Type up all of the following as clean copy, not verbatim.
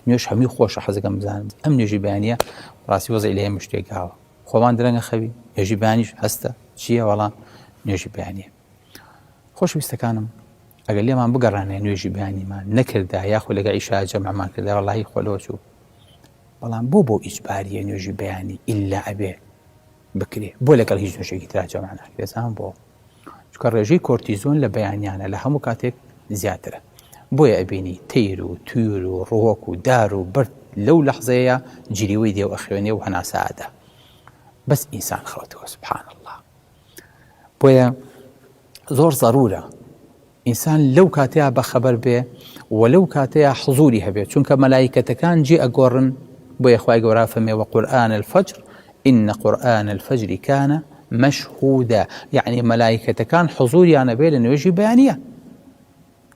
نوێش هەمی خۆشە حەزەکەم بزانم ئەم نوێژی بەیانیە ڕاستی وەزعی لە هەموو شتێکاوە خۆمان درەنگە خەوی نوێژی بەیانیش هەستە چییە وەڵام نوێژی بەیانیە. خۆشەویستەکانم ئەگەر لێمان بگەڕانێ نوێژی بەیانیمان نەکردا یاخۆ لەگە ئیشا جەمعمان کردە وەڵاهی خۆلەوە چوو بەڵام بۆ ئیجباریە نوێژی بەیانی ئیلا ئەبێ بکرێ بۆ لەگەڵ هیچ نوێژێکی ترا جەمع ناکرێت بۆ چونکە ڕێژەی کۆرتیزۆن لە بەیانیانە لە هەموو کاتێک زیاترە بۆیە ئەبینی تیر و توور و ڕۆک و دار و برد لەو لەحزەیە جیریوەی دێو ئەخوێنێ و هەناسەدا بەس ئینسان خەوتەوە سبحان الله. بۆیە زۆر ضرورە ئینسان لەو کاتەیە بەخەبەر بێ و لەو کاتەیە حزوری هەبێت چونکە مەلایکەتەکان جێ ئەگۆڕن بۆیە خوای گەورە فەرمێ وەقورئان الفەجر إن قرآن الفجر كان مشهودا يعني ملائكتكان حضوريان بين نوێژی بەیانیە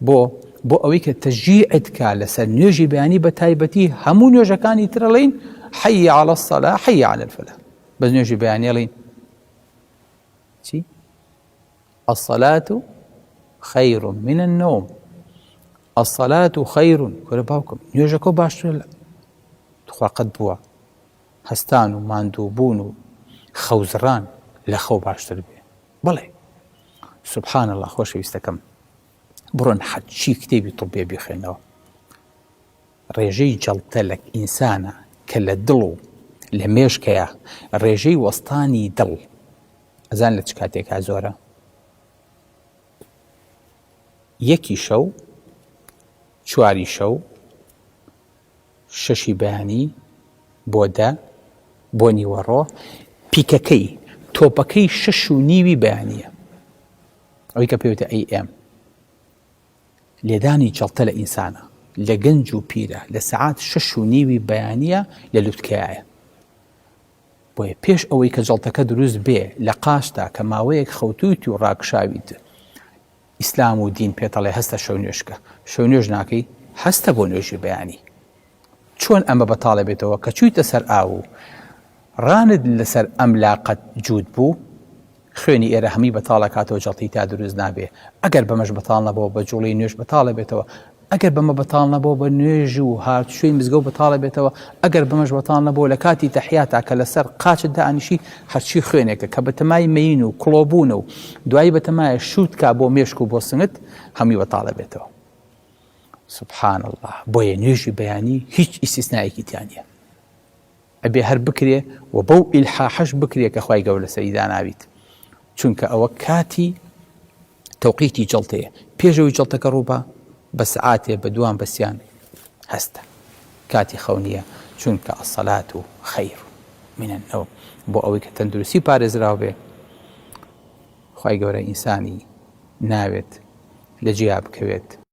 بۆ ئەوەی کە تەشجیعت کا لەسەر نوێژی بەیانی بە تایبەتی هەموو نوێژەکانی ترەڵین حي على الصلاة حي على الفلاح بەس نوێژی بەیانیەڵین چی؟ الصلاة خير من النوم الصلاة خير کورە باوکم نوێژەکە باشترە خوا قەت بووە هەستان و ماندووبوون و خەوزڕان لە خەو باشتر بێ بڵێ سبحان الله. خۆشەویستەکەم بڕۆن حەجی کتێبی طبێ بخوێنەوە ڕێژەی جەڵتە لە ئینسانە کە لە دڵ و لە مێشکەیە ڕێژەی وەستانی دڵ ئەزان لە چ کاتێکا زۆرە یەکی شەو چواری شەو شەشی بەیانی بۆ دە بۆ نیوەڕۆ پیکەکەی تۆپەکەی 6:30 بەیانیە ئەوەی کە پێوتە AM لێدانی جەڵتە لە ئینسانە لە گەنج و پیرە لە سەعات 6:30 بەیانیە لە لووتکەیە بۆیە پێش ئەوەی کە جەڵتەکە دروست بێ لە قاشتا کە ماوەیەک خەوتویت و ڕاکشاویت ئیسلام و دین پێتەڵێ هەستە شەو نوێشکە شەو نوێژ ناکەی هەستە بۆ نوێژی بەیانی چۆن ئەمە بەتاڵە بێتەوە کە چوویتە سەر ئاو و ڕاند لەسەر ئەم لاقەت جوود بوو خوێنی ئێرە هەمی بەتاڵە کاتەوە جەڵتی تا دروست نابێ ئەگەر بەمەش بەتاڵ نەبەوە بە جوڵی نوێژ بەتاڵە بێتەوە ئەگەر بەمە بەتاڵ نەبەوە بە نوێژ و هاتوشوێی مزگەوت بەتاڵە بێتەوە ئەگەر بەمەش بەتاڵ نەبەوە لە کاتی تەحیاتا کە لەسەر قاچت دائنیشی هەرچی خوێنێکە کە بەتەمای مەین و کڵۆبوونە و دوایی بەتەمایە شووتکا بۆ مێشک و بۆ سنگت هەمی بەتاڵە بێتەوە سبحان الله. بۆیە نوێژی بەیانی هیچ ئیستیسنایەکی تیانە ئەبێ هەر بکرێ و بەو ئیلحاحەش بکرێ کە خوای گەورە لەسەریدا ناویت چونکە ئەوە کاتی تەوقیتی جەڵتەیە پێشەوەی جەڵتەکە ڕووبە بە سەعاتێ بە دوان بەسییان هەستە کاتی خەونیە چونکە الصلاة خير من النوم بۆ ئەوەی کە تەندروستی پارێزراو بێ خوای گەورە ئینسانی ناوێت لە جیا بکەوێت